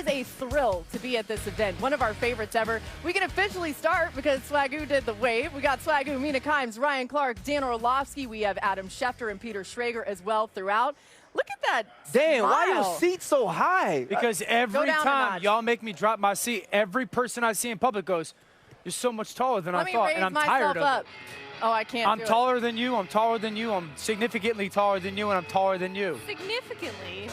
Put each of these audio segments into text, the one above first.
is a thrill to be at this event, one of our favorites ever. We can officially start because Swagoo did the wave. We got Swagoo, Mina Kimes, Ryan Clark, Dan Orlovsky. We have Adam Schefter and Peter Schrager as well throughout. Look at that Dan, smile. why are your seats so high? Because every time y'all make me drop my seat, every person I see in public goes, "You're so much taller than I thought," and I'm tired of it. Oh, I can't I'm taller than you, I'm taller than you, I'm significantly taller than you, and I'm taller than you. Significantly?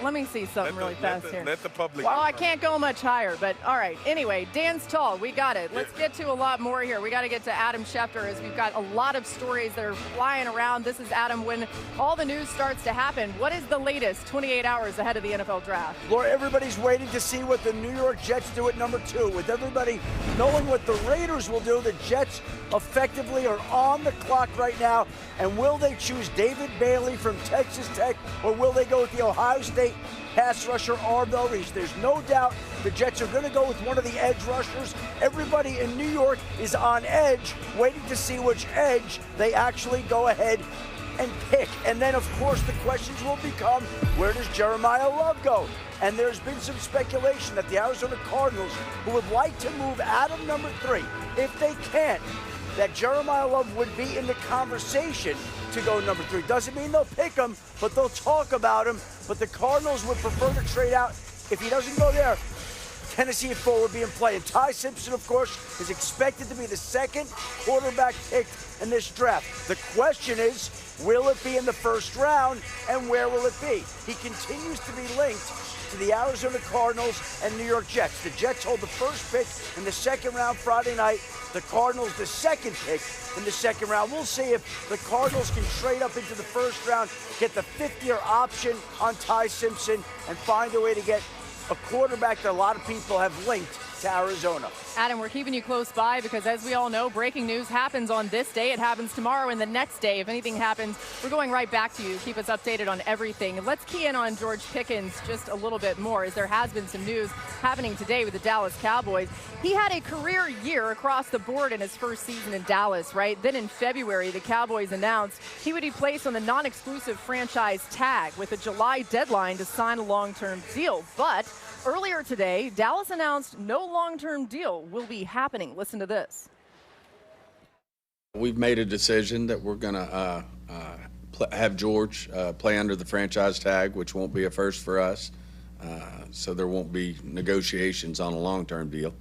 Let me see something really fast here. Let the public. Well, I can't go much higher, but all right. Anyway, Dan's tall. We got it. Let's get to a lot more here. We got to get to Adam Schefter as we've got a lot of stories that are flying around. This is Adam when all the news starts to happen. What is the latest 28 hours ahead of the NFL draft? Laura, everybody's waiting to see what the New York Jets do at number 2. With everybody knowing what the Raiders will do, the Jets effectively are on the clock right now. And will they choose David Bailey from Texas Tech, or will they go with the Ohio State pass rusher Arvell Reese? There's no doubt the Jets are going to go with one of the edge rushers. Everybody in New York is on edge, waiting to see which edge they actually go ahead and pick. And then, of course, the questions will become, where does Jeremiyah Love go? And there's been some speculation that the Arizona Cardinals, who would like to move Adam number 3, if they can't, that Jeremiyah Love would be in the conversation to go number 3. Doesn't mean they'll pick him, but they'll talk about him. But the Cardinals would prefer to trade out. If he doesn't go there, Tennessee at 4 would be in play. And Ty Simpson, of course, is expected to be the second quarterback picked in this draft. The question is, will it be in the first round, and where will it be? He continues to be linked to the Arizona Cardinals and New York Jets. The Jets hold the first pick in the second round Friday night. The Cardinals the second pick in the second round. We'll see if the Cardinals can trade up into the first round, get the 5th-year option on Ty Simpson, and find a way to get a quarterback that a lot of people have linked to Arizona. Adam, we're keeping you close by because, as we all know, breaking news happens on this day. It happens tomorrow and the next day. If anything happens, we're going right back to you. Keep us updated on everything. Let's key in on George Pickens just a little bit more, as there has been some news happening today with the Dallas Cowboys. He had a career year across the board in his first season in Dallas, right? Then in February, the Cowboys announced he would be placed on the non-exclusive franchise tag with a July deadline to sign a long-term deal. But earlier today, Dallas announced no long-term deal will be happening. Listen to this. We've made a decision that we're going to have George play under the franchise tag, which won't be a first for us. So there won't be negotiations on a long-term deal.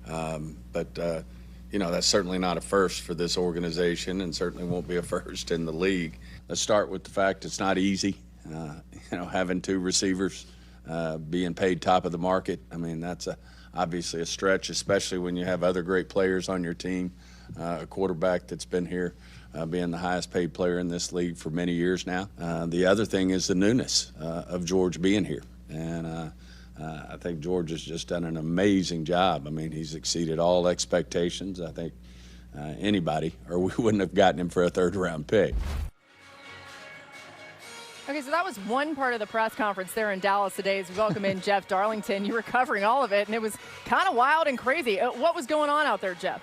But you know, that's certainly not a first for this organization, and certainly won't be a first in the league. Let's start with the fact it's not easy. You know, having 2 receivers being paid top of the market. I mean, that's obviously a stretch, especially when you have other great players on your team. A quarterback that's been here being the highest paid player in this league for many years now. The other thing is the newness of George being here. And I think George has just done an amazing job. I mean, he's exceeded all expectations. I think anybody, or we wouldn't have gotten him for a 3rd-round pick. Okay, so that was one part of the press conference there in Dallas today as we welcome in Jeff Darlington. You were covering all of it, and it was kind of wild and crazy. What was going on out there, Jeff?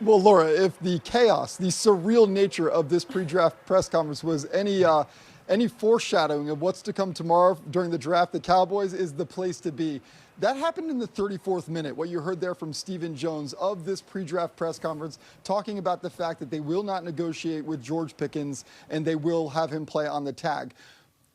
Well, Laura, if the chaos, the surreal nature of this pre-draft press conference was any foreshadowing of what's to come tomorrow during the draft, the Cowboys is the place to be. That happened in the 34th minute, what you heard there from Stephen Jones of this pre-draft press conference, talking about the fact that they will not negotiate with George Pickens and they will have him play on the tag.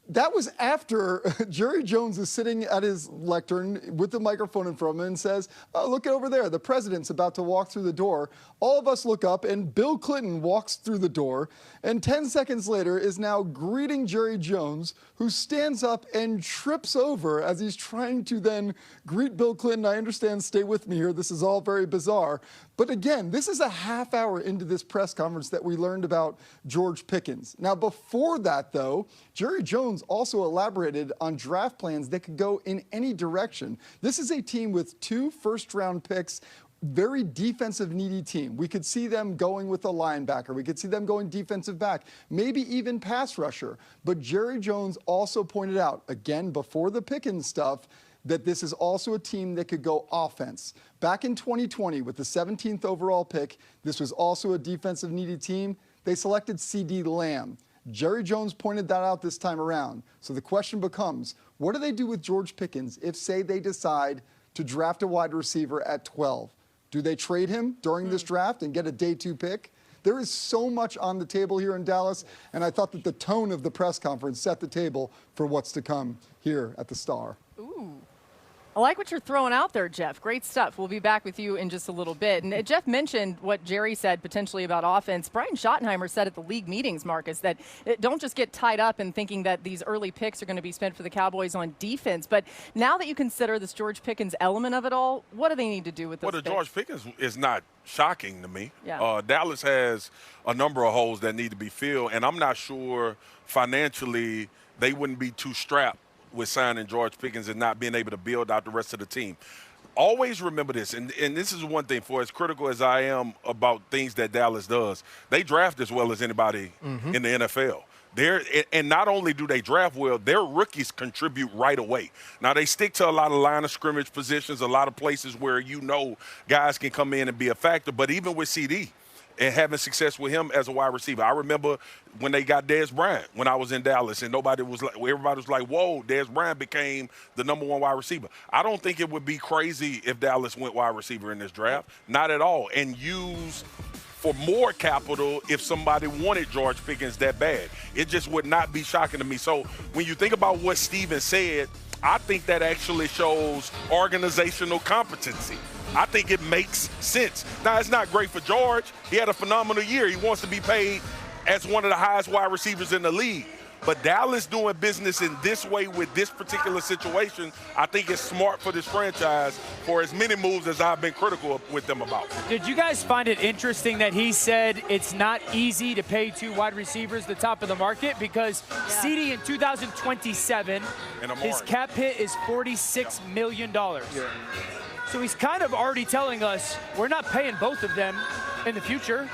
That was after Jerry Jones is sitting at his lectern with the microphone in front of him and says, "Oh, look over there, the president's about to walk through the door." All of us look up and Bill Clinton walks through the door, and 10 seconds later is now greeting Jerry Jones, who stands up and trips over as he's trying to then greet Bill Clinton. I understand, stay with me here, this is all very bizarre. But again, this is a half hour into this press conference that we learned about George Pickens. Now, before that, though, Jerry Jones also elaborated on draft plans that could go in any direction. This is a team with 2 first-round picks, very defensive needy team. We could see them going with a linebacker. We could see them going defensive back, maybe even pass rusher. But Jerry Jones also pointed out, again, before the Pickens stuff, that this is also a team that could go offense. Back in 2020, with the 17th overall pick, this was also a defensive needy team. They selected C.D. Lamb. Jerry Jones pointed that out this time around. So the question becomes, what do they do with George Pickens if, say, they decide to draft a wide receiver at 12? Do they trade him during this draft and get a day 2 pick? There is so much on the table here in Dallas, and I thought that the tone of the press conference set the table for what's to come here at the Star. Ooh. I like what you're throwing out there, Jeff. Great stuff. We'll be back with you in just a little bit. And Jeff mentioned what Jerry said potentially about offense. Brian Schottenheimer said at the league meetings, Marcus, that don't just get tied up in thinking that these early picks are going to be spent for the Cowboys on defense. But now that you consider this George Pickens element of it all, what do they need to do with those picks? George Pickens is not shocking to me. Yeah. Dallas has a number of holes that need to be filled, and I'm not sure financially they wouldn't be too strapped with signing George Pickens and not being able to build out the rest of the team. Always remember this, and this is one thing, for as critical as I am about things that Dallas does, they draft as well as anybody in the NFL. And not only do they draft well, their rookies contribute right away. Now, they stick to a lot of line of scrimmage positions, a lot of places where guys can come in and be a factor, but even with CD, and having success with him as a wide receiver. I remember when they got Dez Bryant when I was in Dallas, and everybody was like, whoa, Dez Bryant became the number 1 wide receiver. I don't think it would be crazy if Dallas went wide receiver in this draft. Not at all. And use for more capital if somebody wanted George Pickens that bad. It just would not be shocking to me. So when you think about what Steven said, I think that actually shows organizational competency. I think it makes sense. Now, it's not great for George. He had a phenomenal year. He wants to be paid as one of the highest wide receivers in the league. But Dallas doing business in this way with this particular situation, I think it's smart for this franchise for as many moves as I've been critical with them about. Did you guys find it interesting that he said it's not easy to pay 2 wide receivers the top of the market? Because CD in 2027, his cap hit is $46 million. Yeah. So he's kind of already telling us we're not paying both of them in the future.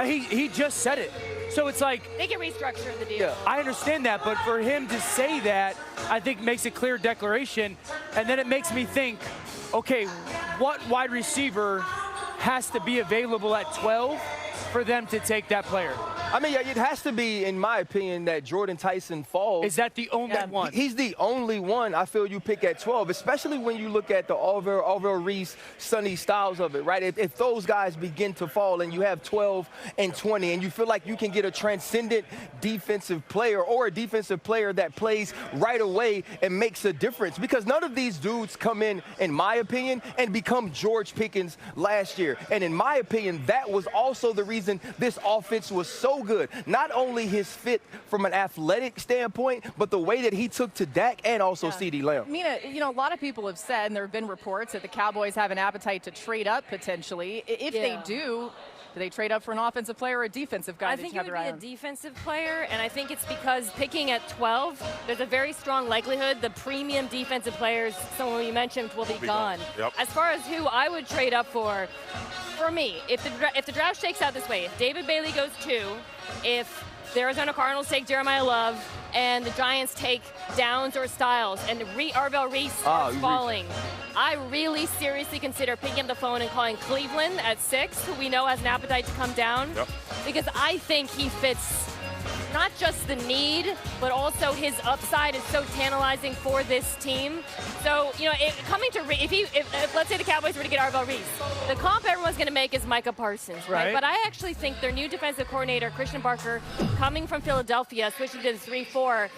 He just said it. So it's like they can restructure the deal. Yeah, I understand that, but for him to say that, I think makes a clear declaration. And then it makes me think, okay, what wide receiver has to be available at 12 for them to take that player? I mean, it has to be, in my opinion, that Jordan Tyson falls. Is that the only one? He's the only one I feel you pick at 12, especially when you look at the Orville Reese, Sonny Styles of it, right? If those guys begin to fall and you have 12 and 20 and you feel like you can get a transcendent defensive player or a defensive player that plays right away and makes a difference, because none of these dudes come in my opinion, and become George Pickens last year. And in my opinion, that was also the reason this offense was so good. Not only his fit from an athletic standpoint, but the way that he took to Dak and also CeeDee Lamb. Mina, a lot of people have said, and there have been reports that the Cowboys have an appetite to trade up potentially. If they do they trade up for an offensive player or a defensive guy? I think it would be a defensive player, and I think it's because picking at 12, there's a very strong likelihood the premium defensive players, someone you mentioned, will be gone. Yep. As far as who I would trade up for me, if the draft shakes out this way, if David Bailey goes 2, if the Arizona Cardinals take Jeremiyah Love, and the Giants take Downs or Styles, and Arvell Reese starts falling, I really seriously consider picking up the phone and calling Cleveland at 6, who we know has an appetite to come down, because I think he fits not just the need, but also his upside is so tantalizing for this team. So, if let's say the Cowboys were to get Arvell Reese, the comp everyone's going to make is Micah Parsons, right? But I actually think their new defensive coordinator, Christian Barker, coming from Philadelphia, switching to the 3-4,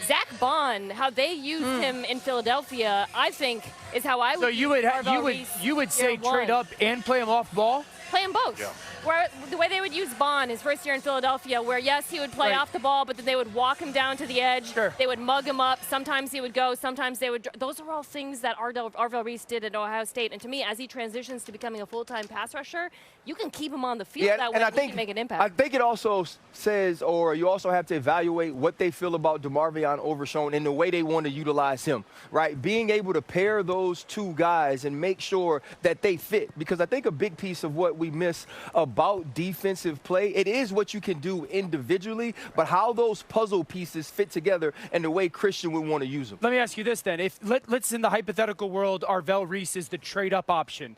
Zach Bond, how they used him in Philadelphia, I think is how I would. So you would say trade up and play him off ball? Play them both. Yeah. Where the way they would use Bond his first year in Philadelphia, where yes, he would play off the ball, but then they would walk him down to the edge. Sure. They would mug him up. Sometimes he would go. Sometimes they would. Those are all things that Arvell Reese did at Ohio State. And to me, as he transitions to becoming a full-time pass rusher, you can keep him on the field that way. And he can make an impact. I think it also says, or you also have to evaluate what they feel about DeMarvion Overshown and the way they want to utilize him, right? Being able to pair those two guys and make sure that they fit. Because I think a big piece of what we miss about defensive play, it is what you can do individually, but how those puzzle pieces fit together and the way Christian would want to use them. Let me ask you this then. If let's in the hypothetical world, Arvell Reese is the trade-up option.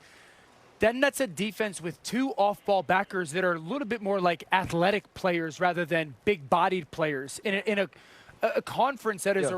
then that's a defense with 2 off-ball backers that are a little bit more like athletic players rather than big-bodied players in a conference that is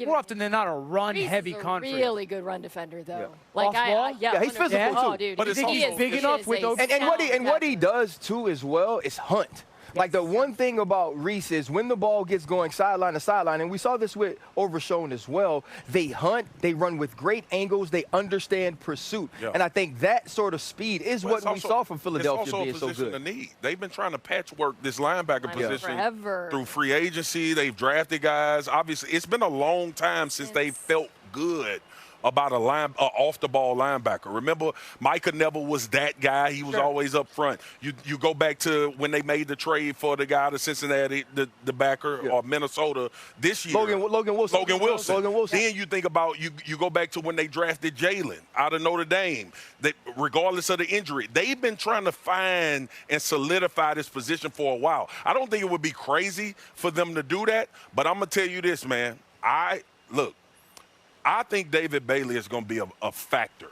more often than not a run-heavy conference. Really good run defender, though. Yeah. Like yeah, he's physical too. Oh, dude, But you think he's big enough with those? And what he does too as well is hunt. Like the one thing about Reese is when the ball gets going sideline to sideline, and we saw this with Overshown as well, they hunt, they run with great angles, they understand pursuit. Yeah. And I think that sort of speed is what we saw from Philadelphia being so good. It's also a position to need. They've been trying to patchwork this linebacker position through free agency. They've drafted guys. Obviously, it's been a long time since they felt good about a off-the-ball linebacker. Remember, Micah Neville was that guy. He was always up front. You go back to when they made the trade for the guy to Cincinnati, the backer, or Minnesota this year. Logan Wilson. Then you think about, you go back to when they drafted Jalen out of Notre Dame. Regardless of the injury, they've been trying to find and solidify this position for a while. I don't think it would be crazy for them to do that, but I'm going to tell you this, man. I think David Bailey is going to be a factor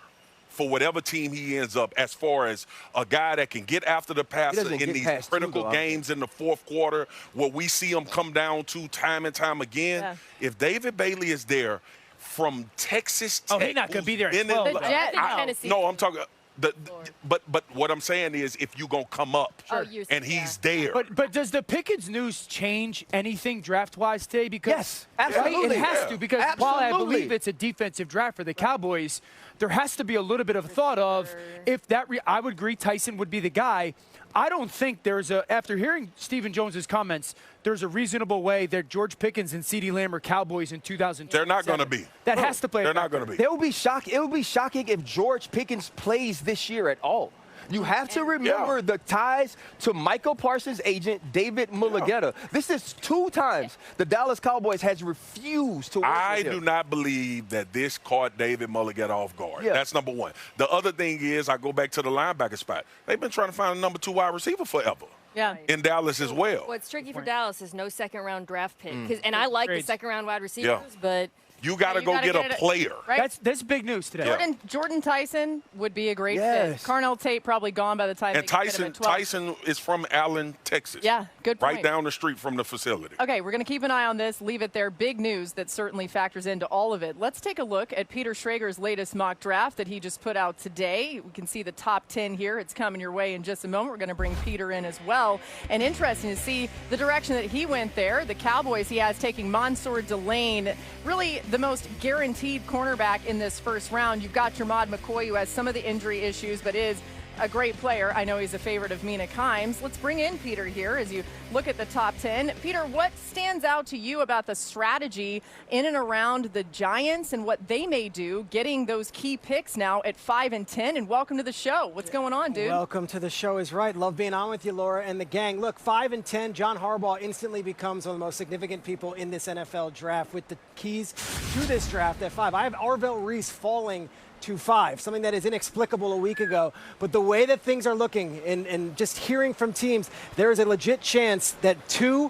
for whatever team he ends up, as far as a guy that can get after the passer in these critical games in the fourth quarter where we see him come down to time and time again. Yeah. If David Bailey is there from Texas Tech. Oh, he's not going to be there in 12. Tennessee. No, I'm talking – but what I'm saying is, if you're going to come up and he's there. But does the Pickens news change anything draft-wise today? Because yes, absolutely. It has to, because while I believe it's a defensive draft for the Cowboys, there has to be a little bit of thought of if that I would agree Tyson would be the guy. I don't think there's after hearing Stephen Jones's comments, there's a reasonable way that George Pickens and CeeDee Lamb are Cowboys in 2020. They're not going to be. That has to play. They're not going to be. It would be shocking if George Pickens plays this year at all. You have to remember the ties to Michael Parsons' agent, David Mulligetta. This is 2 times the Dallas Cowboys has refused to work with him. I do not believe that this caught David Mulligetta off guard. Yeah. That's number one. The other thing is, I go back to the linebacker spot. They've been trying to find a number 2 wide receiver forever. Yeah. In Dallas as well. What's tricky for Dallas is no second-round draft pick. And I like the second-round wide receivers, but – you got to go get a player. Right? That's big news today. Jordan Tyson would be a great fit. Carnell Tate probably gone by the time. And Tyson is from Allen, Texas. Yeah, good point. Right down the street from the facility. Okay, we're going to keep an eye on this. Leave it there. Big news that certainly factors into all of it. Let's take a look at Peter Schrager's latest mock draft that he just put out today. We can see the top 10 here. It's coming your way in just a moment. We're going to bring Peter in as well. And interesting to see the direction that he went there. The Cowboys he has taking Mansour Delane, really the most guaranteed cornerback in this first round. You've got Jermod McCoy, who has some of the injury issues, but is a great player. I know he's a favorite of Mina Kimes. Let's bring in Peter here as you look at the top 10. Peter, what stands out to you about the strategy in and around the Giants and what they may do, getting those key picks now at 5 and 10? And welcome to the show. What's going on, dude? Welcome to the show is right. Love being on with you, Laura, and the gang. Look, 5 and 10, John Harbaugh instantly becomes one of the most significant people in this NFL draft with the keys to this draft at 5. I have Arvell Reese falling to 5, something that is inexplicable a week ago. But the way that things are looking and just hearing from teams, there is a legit chance that 2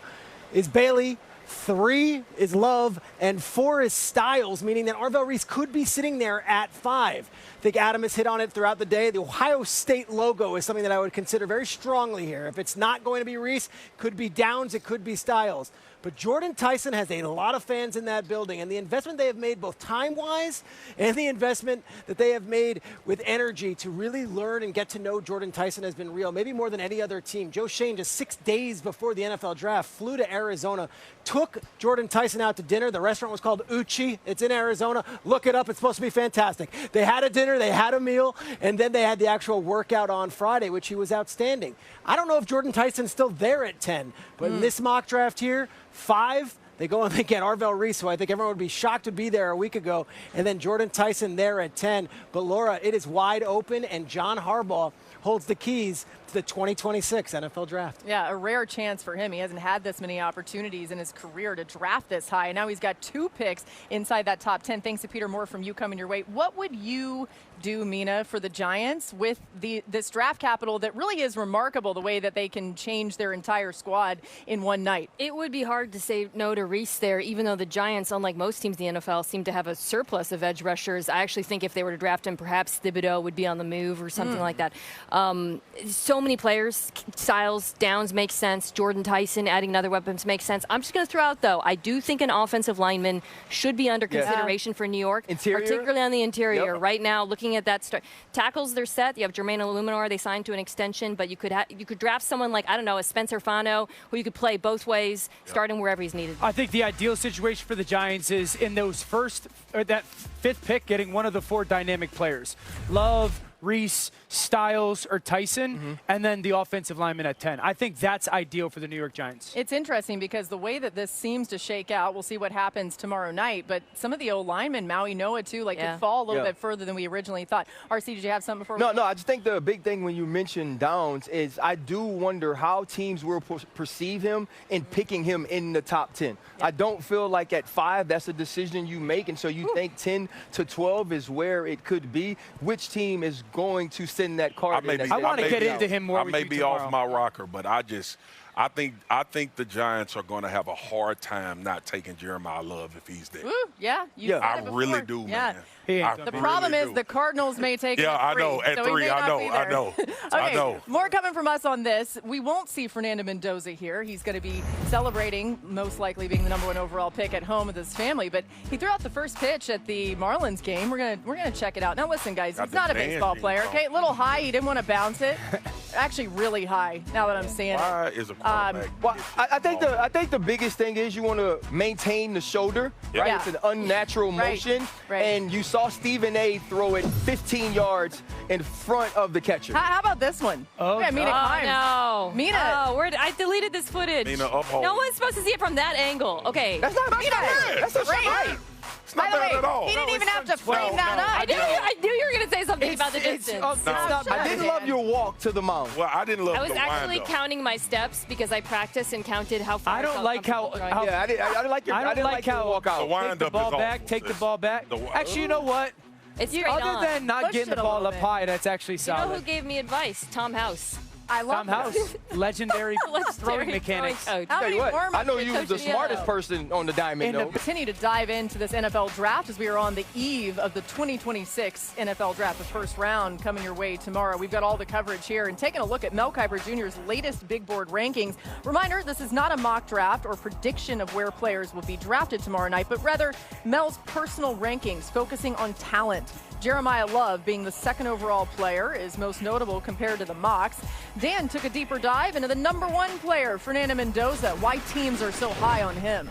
is Bailey, 3 is Love, and 4 is Styles, meaning that Arvell Reese could be sitting there at 5. I think Adam has hit on it throughout the day. The Ohio State logo is something that I would consider very strongly here. If it's not going to be Reese, could be Downs, it could be Styles. But Jordan Tyson has a lot of fans in that building, and the investment they have made both time-wise and the investment that they have made with energy to really learn and get to know Jordan Tyson has been real, maybe more than any other team. Joe Shane, just 6 days before the NFL draft, flew to Arizona, took Jordan Tyson out to dinner. The restaurant was called Uchi. It's in Arizona. Look it up. It's supposed to be fantastic. They had a dinner, they had a meal, and then they had the actual workout on Friday, which he was outstanding. I don't know if Jordan Tyson's still there at 10, but in this mock draft here, 5, they go and they get Arvell Reese, who I think everyone would be shocked to be there a week ago, and then Jordan Tyson there at 10. But, Laura, it is wide open, and John Harbaugh holds the keys the 2026 NFL Draft. Yeah, a rare chance for him. He hasn't had this many opportunities in his career to draft this high. And now he's got 2 picks inside that top 10. Thanks to Peter Moore from You coming your way. What would you do, Mina, for the Giants with this draft capital that really is remarkable, the way that they can change their entire squad in one night? It would be hard to say no to Reese there, even though the Giants, unlike most teams in the NFL, seem to have a surplus of edge rushers. I actually think if they were to draft him, perhaps Thibodeau would be on the move or something like that. So many players. Styles, Downs makes sense. Jordan Tyson adding another weapons makes sense. I'm just going to throw out, though, I do think an offensive lineman should be under consideration for New York, particularly on the interior. Yep. Right now, looking at that tackles, they're set. You have Jermaine Illuminor, they signed to an extension, but you could draft someone like, I don't know, a Spencer Fano, who you could play both ways, starting wherever he's needed. I think the ideal situation for the Giants is in those that 5th pick, getting one of the 4 dynamic players. Love, Reese, Styles, or Tyson, and then the offensive lineman at 10. I think that's ideal for the New York Giants. It's interesting because the way that this seems to shake out, we'll see what happens tomorrow night, but some of the old linemen, Maui Noah too, could fall a little bit further than we originally thought. RC, did you have something before? No, I just think the big thing when you mention Downs is I do wonder how teams will perceive him in picking him in the top 10. I don't feel like at 5 that's a decision you make, and so you think 10 to 12 is where it could be. Which team is going to send that card in? I want to get into him more. I may be off my rocker, but I think the Giants are going to have a hard time not taking Jeremiah Love if he's there. I really do, man. The problem is the Cardinals may take him at 3. I know. At 3, I know. I know. More coming from us on this. We won't see Fernando Mendoza here. He's going to be celebrating, most likely being the number 1 overall pick at home with his family. But he threw out the first pitch at the Marlins game. We're gonna check it out. Now listen, guys, he's not a baseball player. Okay, a little high. He didn't want to bounce it. Actually, really high. Now that I'm seeing Why is a quarterback? I think the biggest thing is you want to maintain the shoulder. Right? Yeah. It's an unnatural motion, and you saw Stephen A. throw it 15 yards in front of the catcher. How about this one? Mina climbs. No. Mina. I deleted this footage. Mina uphold. No one's supposed to see it from that angle. Okay. That's not bad. That's great. It's not bad at all. He didn't even have to frame that up. I knew you were going to say something about the distance. I didn't love your walk to the mound. Well, I didn't love I was the actually wind-up. counting my steps because I practiced and counted how far I don't like how I didn't like your walk out. The wind take the up ball is back, awful. take the ball back. Actually, you know what? It's straight Other on. than not Pushed getting it the a ball little up bit. high, that's actually You know solid. who gave me advice? Tom House. I love Tom House, legendary throwing mechanics. Coach. How many warm-ups I know did you was Coach the Diallo? smartest person on the diamond, though. Continue to dive into this NFL draft as we are on the eve of the 2026 NFL draft. The first round coming your way tomorrow. We've got all the coverage here and taking a look at Mel Kiper Jr.'s latest big board rankings. Reminder, this is not a mock draft or prediction of where players will be drafted tomorrow night, but rather Mel's personal rankings focusing on talent. Jeremiah Love, being the 2nd overall player, is most notable compared to the mocks. Dan took a deeper dive into the number 1 player, Fernando Mendoza, why teams are so high on him.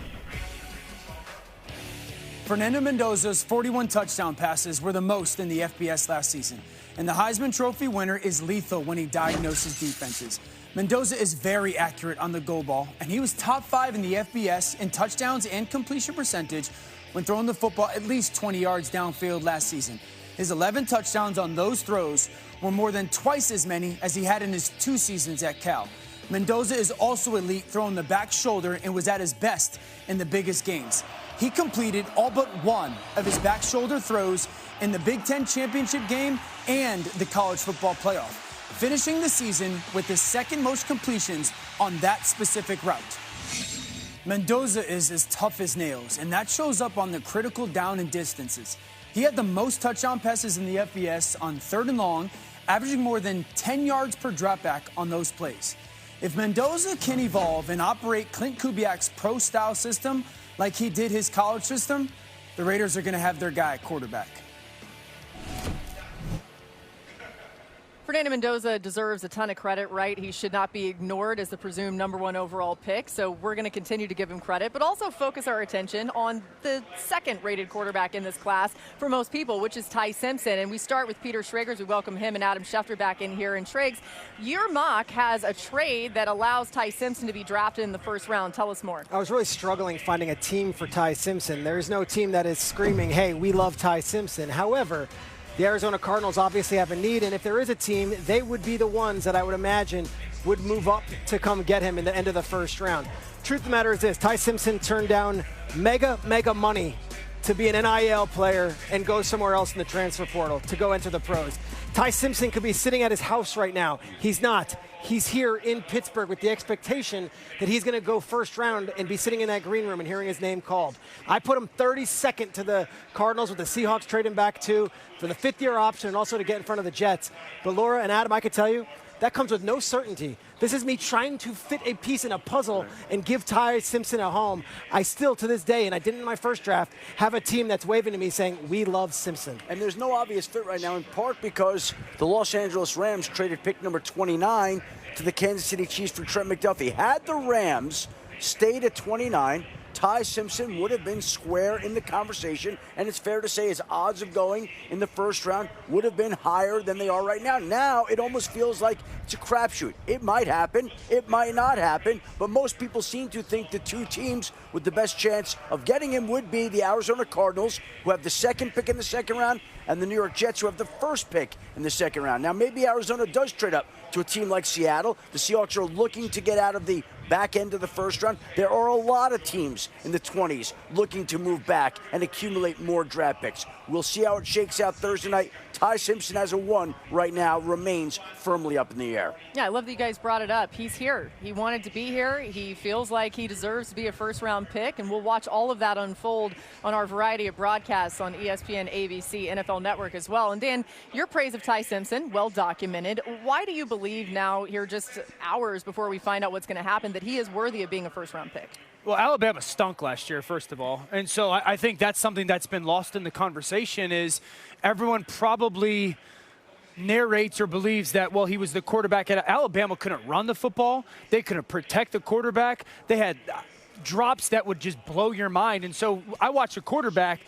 Fernando Mendoza's 41 touchdown passes were the most in the FBS last season, and the Heisman Trophy winner is lethal when he diagnoses defenses. Mendoza is very accurate on the goal ball, and he was top 5 in the FBS in touchdowns and completion percentage when throwing the football at least 20 yards downfield last season. His 11 touchdowns on those throws were more than twice as many as he had in his 2 seasons at Cal. Mendoza is also elite throwing the back shoulder and was at his best in the biggest games. He completed all but 1 of his back shoulder throws in the Big Ten championship game and the college football playoff, finishing the season with the 2nd most completions on that specific route. Mendoza is as tough as nails, and that shows up on the critical down and distances. He had the most touchdown passes in the FBS on 3rd and long, averaging more than 10 yards per dropback on those plays. If Mendoza can evolve and operate Clint Kubiak's pro-style system like he did his college system, the Raiders are going to have their guy at quarterback. Fernando Mendoza deserves a ton of credit, right? He should not be ignored as the presumed number 1 overall pick. So we're going to continue to give him credit, but also focus our attention on the 2nd rated quarterback in this class for most people, which is Ty Simpson. And we start with Peter Schrager. We welcome him and Adam Schefter back in here. And Schrags, your mock has a trade that allows Ty Simpson to be drafted in the 1st round. Tell us more. I was really struggling finding a team for Ty Simpson. There is no team that is screaming, hey, we love Ty Simpson. However, The Arizona Cardinals obviously have a need, and if there is a team, they would be the ones that I would imagine would move up to come get him in the end of the first round. Truth of the matter is this, Ty Simpson turned down mega money to be an NIL player and go somewhere else in the transfer portal to go enter the pros. Ty Simpson could be sitting at his house right now. He's not. He's here in Pittsburgh with the expectation that he's going to go first round and be sitting in that green room and hearing his name called. I put him 32nd to the Cardinals with the Seahawks trading back to for the 5th-year option and also to get in front of the Jets. But Laura and Adam, I could tell you, that comes with no certainty. This is me trying to fit a piece in a puzzle and give Ty Simpson a home. I still, to this day, and I didn't in my first draft, have a team that's waving to me saying, we love Simpson. And there's no obvious fit right now, in part because the Los Angeles Rams traded pick number 29 to the Kansas City Chiefs for Trent McDuffie. Had the Rams stayed at 29, Ty Simpson would have been square in the conversation, and it's fair to say his odds of going in the first round would have been higher than they are right now. Now it almost feels like it's a crapshoot. It might happen, it might not happen, but most people seem to think the two teams with the best chance of getting him would be the Arizona Cardinals, who have the 2nd pick in the 2nd round, and the New York Jets, who have the 1st pick in the 2nd round. Now maybe Arizona does trade up to a team like Seattle. The Seahawks are looking to get out of the back end of the first round. There are a lot of teams in the 20s looking to move back and accumulate more draft picks. We'll see how it shakes out Thursday night. Ty Simpson as a 1 right now remains firmly up in the air. Yeah, I love that you guys brought it up. He's here. He wanted to be here. He feels like he deserves to be a first-round pick, and we'll watch all of that unfold on our variety of broadcasts on ESPN, ABC, NFL Network as well. And Dan, your praise of Ty Simpson, well documented. Why do you believe now, here just hours before we find out what's going to happen, that he is worthy of being a first-round pick? Well, Alabama stunk last year, first of all. And so I think that's something that's been lost in the conversation is everyone probably narrates or believes that, well, he was the quarterback at Alabama, couldn't run the football. They couldn't protect the quarterback. They had drops that would just blow your mind. And so I watched a quarterback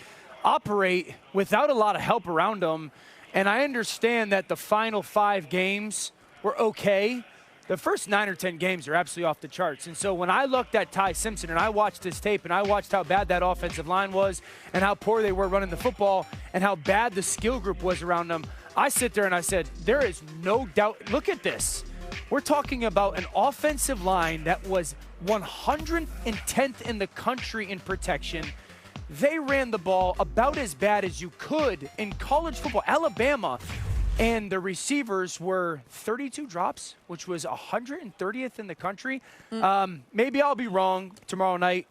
operate without a lot of help around him. And I understand that the final 5 games were okay. The first 9 or 10 games are absolutely off the charts. And so when I looked at Ty Simpson and I watched this tape and I watched how bad that offensive line was and how poor they were running the football and how bad the skill group was around them, I sit there and I said, there is no doubt. Look at this. We're talking about an offensive line that was 110th in the country in protection. They ran the ball about as bad as you could in college football. Alabama. And the receivers were 32 drops, which was 130th in the country. Maybe I'll be wrong tomorrow night,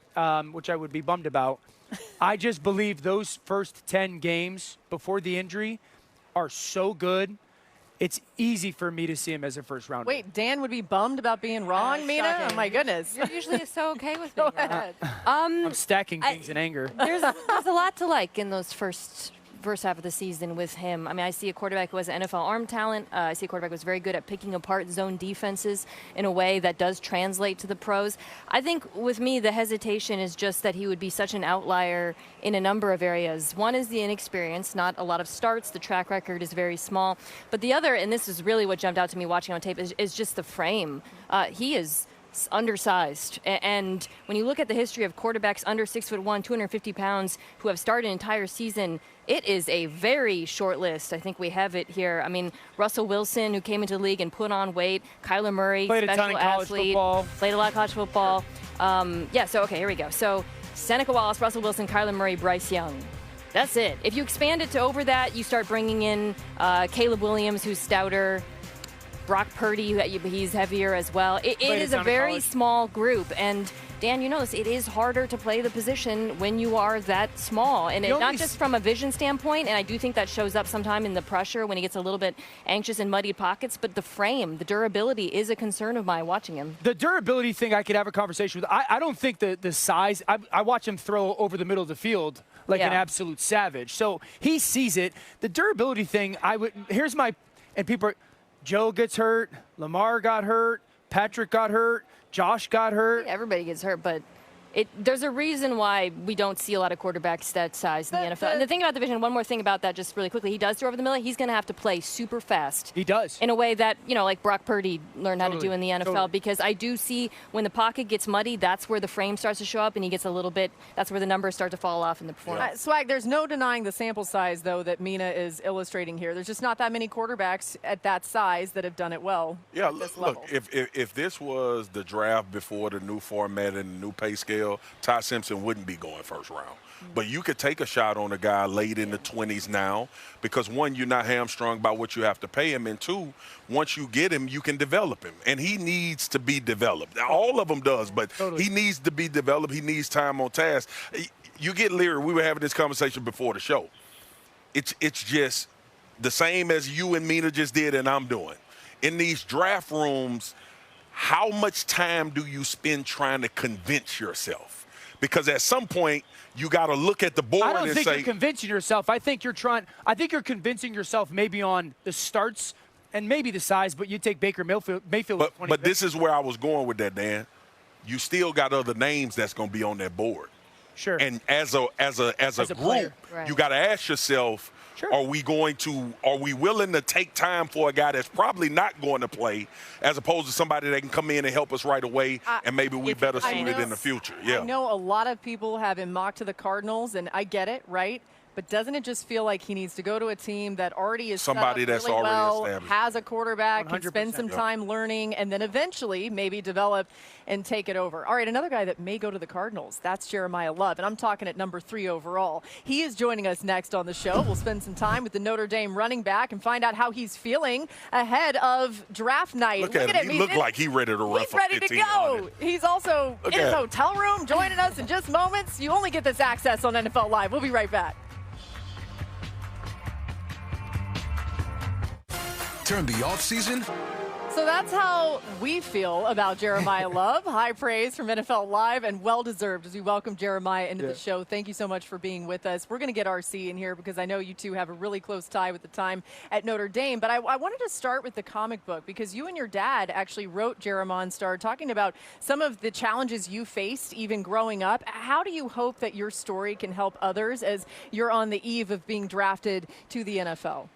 which I would be bummed about. I just believe those first 10 games before the injury are so good. It's easy for me to see him as a first rounder. Wait, Dan would be bummed about being wrong, Mina? shocking. Oh, my goodness. You're usually so okay with me. Go ahead. I'm stacking things in anger. There's a lot to like in those first half of the season with him. I mean, I see a quarterback who has an NFL arm talent. I see a quarterback who was very good at picking apart zone defenses in a way that does translate to the pros. I think with me, the hesitation is just that he would be such an outlier in a number of areas. One is the inexperience, not a lot of starts. The track record is very small. But the other, and this is really what jumped out to me watching on tape, is just the frame. He is undersized. And when you look at the history of quarterbacks under 6'1", 250 pounds who have started an entire season, it is a very short list. I think we have it here. I mean, Russell Wilson, who came into the league and put on weight. Kyler Murray, played special a ton of college athlete. football. Played a lot of college football. Okay, here we go. So Seneca Wallace, Russell Wilson, Kyler Murray, Bryce Young. That's it. If you expand it to over that, you start bringing in Caleb Williams, who's stouter. Brock Purdy, he's heavier as well. It is a very small group. And Dan, you know this, it is harder to play the position when you are that small. And not just from a vision standpoint, and I do think that shows up sometime in the pressure when he gets a little bit anxious in muddied pockets, but the frame, the durability is a concern of mine watching him. The durability thing I could have a conversation with. I don't think the size, I watch him throw over the middle of the field like an absolute savage. So he sees it. The durability thing, and people are, Joe gets hurt, Lamar got hurt, Patrick got hurt, Josh got hurt. Everybody gets hurt, but there's a reason why we don't see a lot of quarterbacks that size in the NFL. And the thing about the division, one more thing about that, just really quickly, he does throw over the middle. He's going to have to play super fast. He does. In a way that, like Brock Purdy learned how to do in the NFL. Because I do see when the pocket gets muddy, that's where the frame starts to show up, and he gets a little bit, that's where the numbers start to fall off in the performance. Swag, there's no denying the sample size, though, that Mina is illustrating here. There's just not that many quarterbacks at that size that have done it well. Yeah, look, if this was the draft before the new format and the new pay scale, Ty Simpson wouldn't be going first round. But you could take a shot on a guy late in the 20s now because, one, you're not hamstrung by what you have to pay him, and two, once you get him, you can develop him. And he needs to be developed. All of them does, but he needs to be developed. He needs time on task. You get Leary. We were having this conversation before the show. It's just the same as you and Mina just did and I'm doing. In these draft rooms, how much time do you spend trying to convince yourself? Because at some point, you got to look at the board and say. I don't think you're convincing yourself. I think you're convincing yourself maybe on the starts and maybe the size, but you take Baker Mayfield. But this is where I was going with that, Dan. You still got other names that's going to be on that board. Sure. And as a group, right. you got to ask yourself, sure. Are we willing to take time for a guy that's probably not going to play as opposed to somebody that can come in and help us right away and maybe we better suited in the future? Yeah. I know a lot of people have him mocked to the Cardinals, and I get it, right? But doesn't it just feel like he needs to go to a team that already is somebody set up that's really already well, established, has a quarterback, 100%. can spend some time learning, and then eventually maybe develop and take it over. All right, another guy that may go to the Cardinals, that's Jeremiyah Love, and I'm talking at number 3 overall. He is joining us next on the show. We'll spend some time with the Notre Dame running back and find out how he's feeling ahead of draft night. Look at him. He looked like he's ready to run He's for ready to go. He's also in his hotel room joining us in just moments. You only get this access on NFL Live. We'll be right back. Turn the offseason. So that's how we feel about Jeremiyah Love. High praise from NFL Live and well-deserved as we welcome Jeremiyah into the show. Thank you so much for being with us. We're going to get RC in here because I know you two have a really close tie with the time at Notre Dame. But I wanted to start with the comic book because you and your dad actually wrote Jeremiah Star talking about some of the challenges you faced even growing up. How do you hope that your story can help others as you're on the eve of being drafted to the NFL?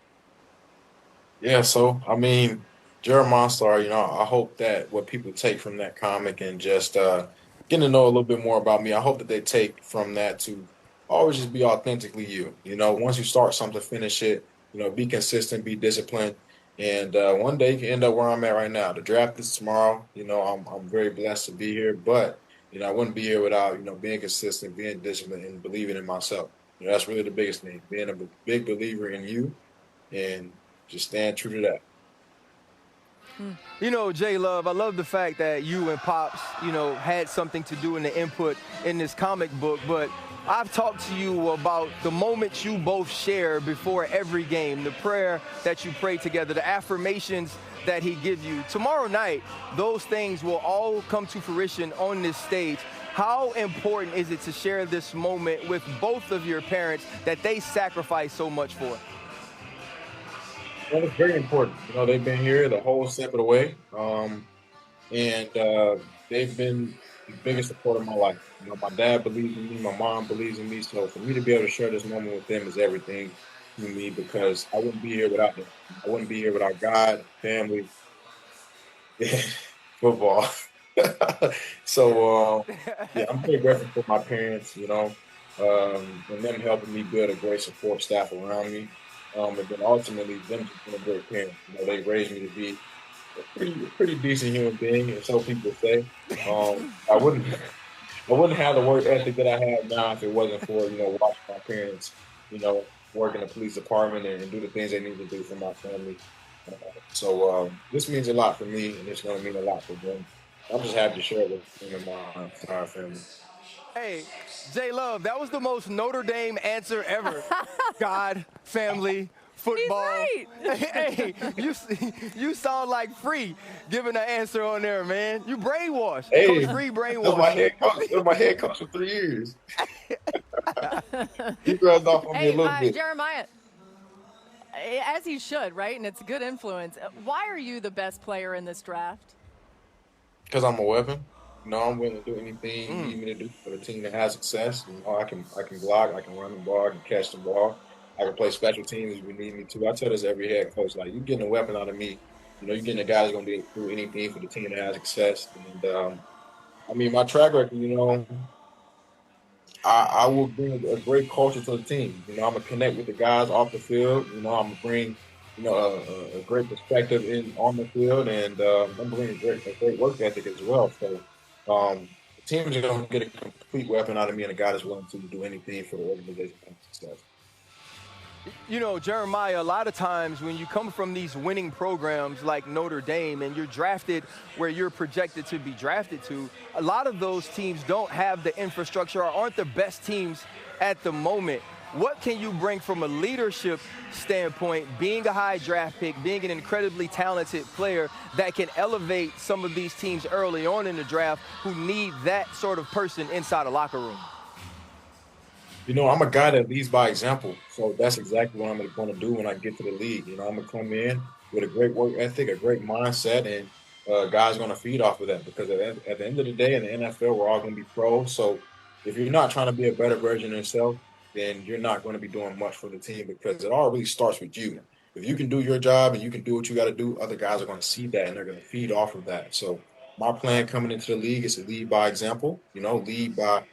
Yeah, so, I mean, Jeremiah Star, I hope that what people take from that comic and just getting to know a little bit more about me, I hope that they take from that to always just be authentically you. Once you start something, finish it, be consistent, be disciplined. And one day you can end up where I'm at right now. The draft is tomorrow. I'm very blessed to be here, but, I wouldn't be here without, being consistent, being disciplined, and believing in myself. That's really the biggest thing, being a big believer in you and just stand true to that. J Love, I love the fact that you and Pops, had something to do in the input in this comic book, but I've talked to you about the moments you both share before every game, the prayer that you pray together, the affirmations that he gives you. Tomorrow night, those things will all come to fruition on this stage. How important is it to share this moment with both of your parents that they sacrifice so much for? Well, it's very important. They've been here the whole step of the way, and they've been the biggest support of my life. My dad believes in me, my mom believes in me, so for me to be able to share this moment with them is everything to me because I wouldn't be here without them. I wouldn't be here without God, family, football. So, I'm very grateful for my parents, and them helping me build a great support staff around me. And then ultimately, them just being a great parent. They raised me to be a pretty decent human being, and so people say. I wouldn't have the work ethic that I have now if it wasn't for watching my parents, work in the police department and do the things they need to do for my family. So this means a lot for me, and it's going to mean a lot for them. I'm just happy to share it with them and my entire family. Hey, J Love, that was the most Notre Dame answer ever. God, family, football. He's right. Hey, you sound like Free giving an answer on there, man. You brainwashed. Hey, Coach Free brainwashed. That was my head coach for 3 years. He rubbed off on me a little bit. Jeremiyah, as he should, right? And it's a good influence. Why are you the best player in this draft? Because I'm a weapon. You know, I'm willing to do anything you need me to do for the team that has success. You know, I can block, I can run the ball, I can catch the ball, I can play special teams if you need me to. I tell this every head coach, like, you getting a weapon out of me. You know, you're getting a guy that's going to do anything for the team that has success. And, I mean, my track record, you know, I will bring a great culture to the team. You know, I'm going to connect with the guys off the field. You know, I'm going to bring, you know, a great perspective on the field, and I'm bringing a great work ethic as well. So the team is going to get a complete weapon out of me and a guy that's willing to do anything for the organization and success. You know, Jeremiah, a lot of times when you come from these winning programs like Notre Dame and you're drafted where you're projected to be drafted to, a lot of those teams don't have the infrastructure or aren't the best teams at the moment. What can you bring from a leadership standpoint, being a high draft pick, being an incredibly talented player that can elevate some of these teams early on in the draft who need that sort of person inside a locker room? You know, I'm a guy that leads by example, so that's exactly what I'm going to do when I get to the league. You know, I'm going to come in with a great work ethic, a great mindset, and guys are going to feed off of that because at the end of the day in the NFL, we're all going to be pros. So if you're not trying to be a better version of yourself, then you're not going to be doing much for the team because it all really starts with you. If you can do your job and you can do what you got to do, other guys are going to see that and they're going to feed off of that. So my plan coming into the league is to lead by example, you know, lead by,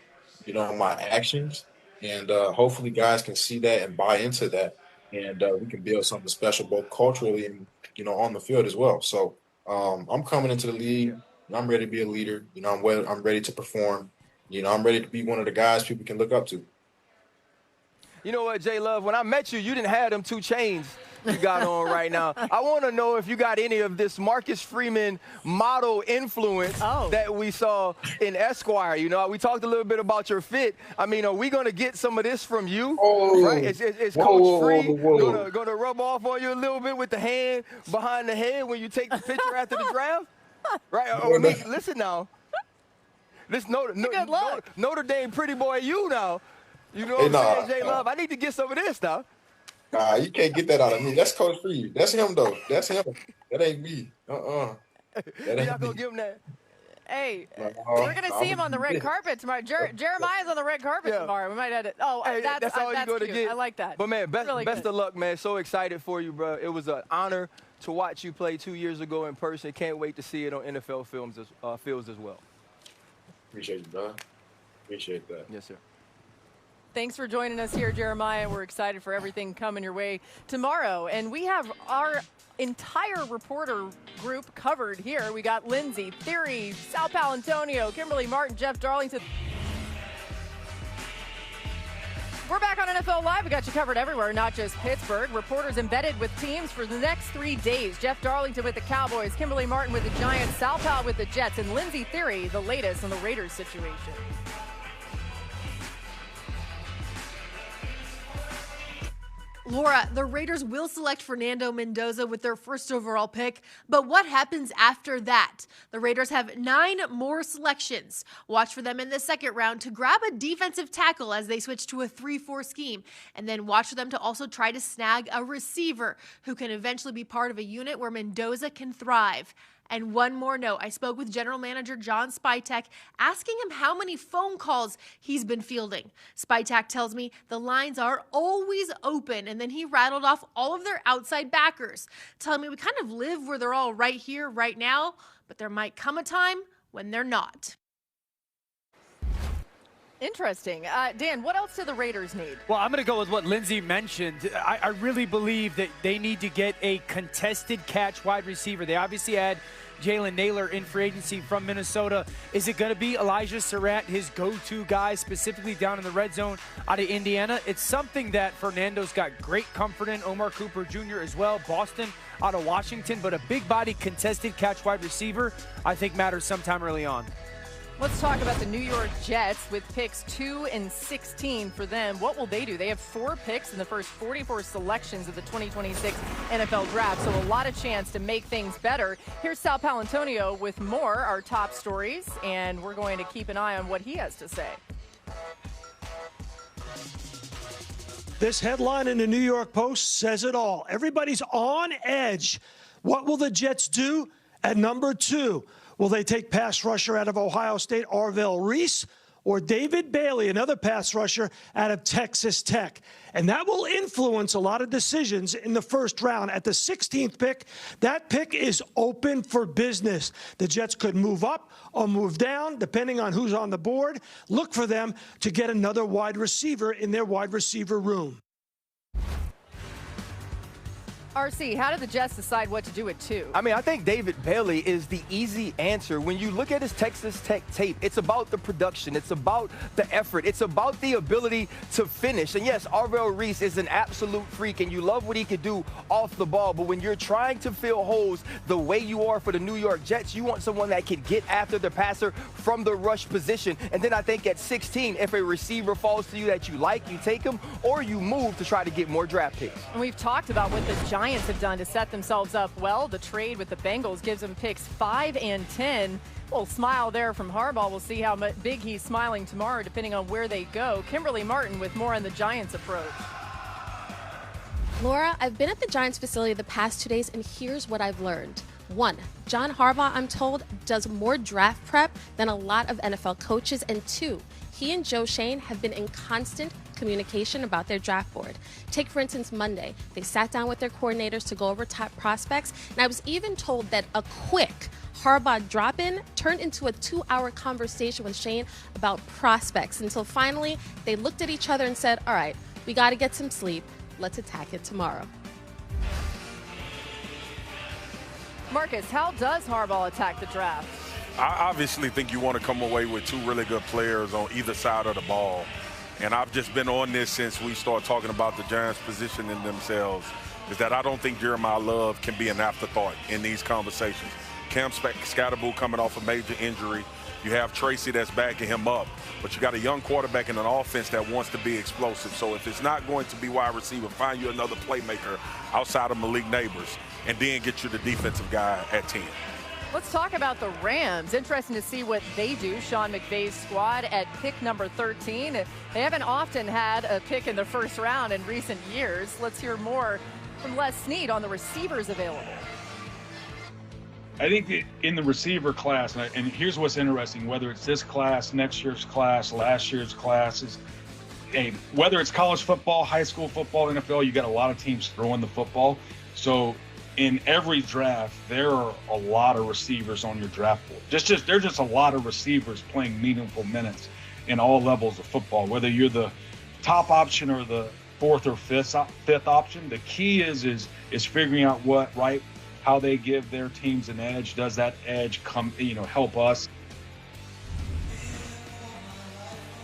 you know, my actions. And hopefully guys can see that and buy into that. And we can build something special both culturally and, you know, on the field as well. So I'm coming into the league. And I'm ready to be a leader. You know, I'm ready to perform. You know, I'm ready to be one of the guys people can look up to. You know what, J Love, when I met you, you didn't have them 2 chains you got on right now. I want to know if you got any of this Marcus Freeman model influence that we saw in Esquire. You know, we talked a little bit about your fit. I mean, are we going to get some of this from you? Right? Is Coach Free going to rub off on you a little bit with the hand behind the head when you take the picture after the draft? Right? I mean, listen now. This Notre Dame pretty boy you now. You know what I'm saying, J Love? I need to get some of this now. You can't get that out of me. That's Coach Free. That's him, though. That's him. That ain't me. That ain't Y'all gonna give him that? Hey, we're going to see him on the red carpet tomorrow. Jeremiah's on the red carpet tomorrow. We might have to. Oh, hey, that's all you're going to get. I like that. But, man, best of luck, man. So excited for you, bro. It was an honor to watch you play 2 years ago in person. Can't wait to see it on NFL fields as well. Appreciate you, bro. Appreciate that. Yes, sir. Thanks for joining us here, Jeremiah. We're excited for everything coming your way tomorrow. And we have our entire reporter group covered here. We got Lindsay, Theory, Sal Palantonio, Kimberly Martin, Jeff Darlington. We're back on NFL Live. We got you covered everywhere, not just Pittsburgh. Reporters embedded with teams for the next 3 days. Jeff Darlington with the Cowboys, Kimberly Martin with the Giants, Sal Pal with the Jets, and Lindsay Theory, the latest on the Raiders situation. Laura, the Raiders will select Fernando Mendoza with their first overall pick, but what happens after that? The Raiders have 9 more selections. Watch for them in the second round to grab a defensive tackle as they switch to a 3-4 scheme, and then watch for them to also try to snag a receiver who can eventually be part of a unit where Mendoza can thrive. And one more note, I spoke with General Manager John Spytek, asking him how many phone calls he's been fielding. Spytek tells me the lines are always open, and then he rattled off all of their outside backers, telling me we kind of live where they're all right here, right now, but there might come a time when they're not. Interesting. Dan, what else do the Raiders need? Well, I'm going to go with what Lindsay mentioned. I really believe that they need to get a contested catch wide receiver. They obviously had Jalen Naylor in free agency from Minnesota. Is it going to be Elijah Surratt, his go-to guy, specifically down in the red zone out of Indiana? It's something that Fernando's got great comfort in. Omar Cooper Jr. as well. Boston out of Washington. But a big-body contested catch wide receiver, I think, matters sometime early on. Let's talk about the New York Jets with picks 2 and 16 for them. What will they do? They have 4 picks in the first 44 selections of the 2026 NFL Draft, so a lot of chance to make things better. Here's Sal Palantonio with more, our top stories, and we're going to keep an eye on what he has to say. This headline in the New York Post says it all. Everybody's on edge. What will the Jets do at number 2? Will they take pass rusher out of Ohio State, Arvell Reese, or David Bailey, another pass rusher out of Texas Tech? And that will influence a lot of decisions in the first round. At the 16th pick, that pick is open for business. The Jets could move up or move down, depending on who's on the board. Look for them to get another wide receiver in their wide receiver room. RC, how did the Jets decide what to do at 2? I mean, I think David Bailey is the easy answer. When you look at his Texas Tech tape, it's about the production. It's about the effort. It's about the ability to finish. And yes, Arvell Reese is an absolute freak, and you love what he could do off the ball. But when you're trying to fill holes the way you are for the New York Jets, you want someone that can get after the passer from the rush position. And then I think at 16, if a receiver falls to you that you like, you take him, or you move to try to get more draft picks. And we've talked about what the Giants have done to set themselves up well. The trade with the Bengals gives them picks 5 and 10. Little smile there from Harbaugh. We'll see how big he's smiling tomorrow, depending on where they go. Kimberly Martin with more on the Giants approach. Laura, I've been at the Giants facility the past 2 days, and here's what I've learned. 1, John Harbaugh, I'm told, does more draft prep than a lot of NFL coaches. And 2, he and Joe Schoen have been in constant communication about their draft board. Take, for instance, Monday. They sat down with their coordinators to go over top prospects, and I was even told that a quick Harbaugh drop-in turned into a 2-hour conversation with Schoen about prospects, until finally they looked at each other and said, all right, we got to get some sleep. Let's attack it tomorrow. Marcus, how does Harbaugh attack the draft? I obviously think you want to come away with 2 really good players on either side of the ball. And I've just been on this since we started talking about the Giants positioning themselves, is that I don't think Jeremiah Love can be an afterthought in these conversations. Cam Scatterbull coming off a major injury. You have Tracy that's backing him up. But you got a young quarterback in an offense that wants to be explosive. So if it's not going to be wide receiver, find you another playmaker outside of Malik Neighbors, and then get you the defensive guy at 10. Let's talk about the Rams. Interesting to see what they do. Sean McVay's squad at pick number 13. They haven't often had a pick in the first round in recent years. Let's hear more from Les Snead on the receivers available. I think that in the receiver class, and here's what's interesting, whether it's this class, next year's class, last year's classes, whether it's college football, high school football, NFL, you got a lot of teams throwing the football. So in every draft, there are a lot of receivers on your draft board. There's just a lot of receivers playing meaningful minutes in all levels of football, whether you're the top option or the fourth or fifth option. The key is figuring out how they give their teams an edge. Does that edge help us?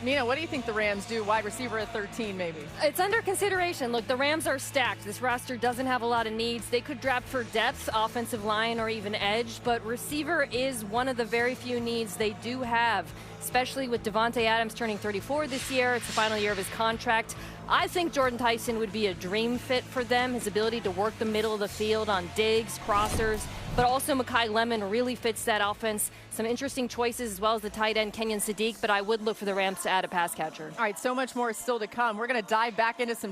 Nina, what do you think the Rams do? Wide receiver at 13, maybe? It's under consideration. Look, the Rams are stacked. This roster doesn't have a lot of needs. They could draft for depth, offensive line, or even edge, but receiver is one of the very few needs they do have, especially with Devontae Adams turning 34 this year. It's the final year of his contract. I think Jordan Tyson would be a dream fit for them. His ability to work the middle of the field on digs, crossers, but also Mekhi Lemon really fits that offense. Some interesting choices, as well as the tight end Kenyon Sadiq, but I would look for the Rams to add a pass catcher. All right, so much more still to come. We're going to dive back into some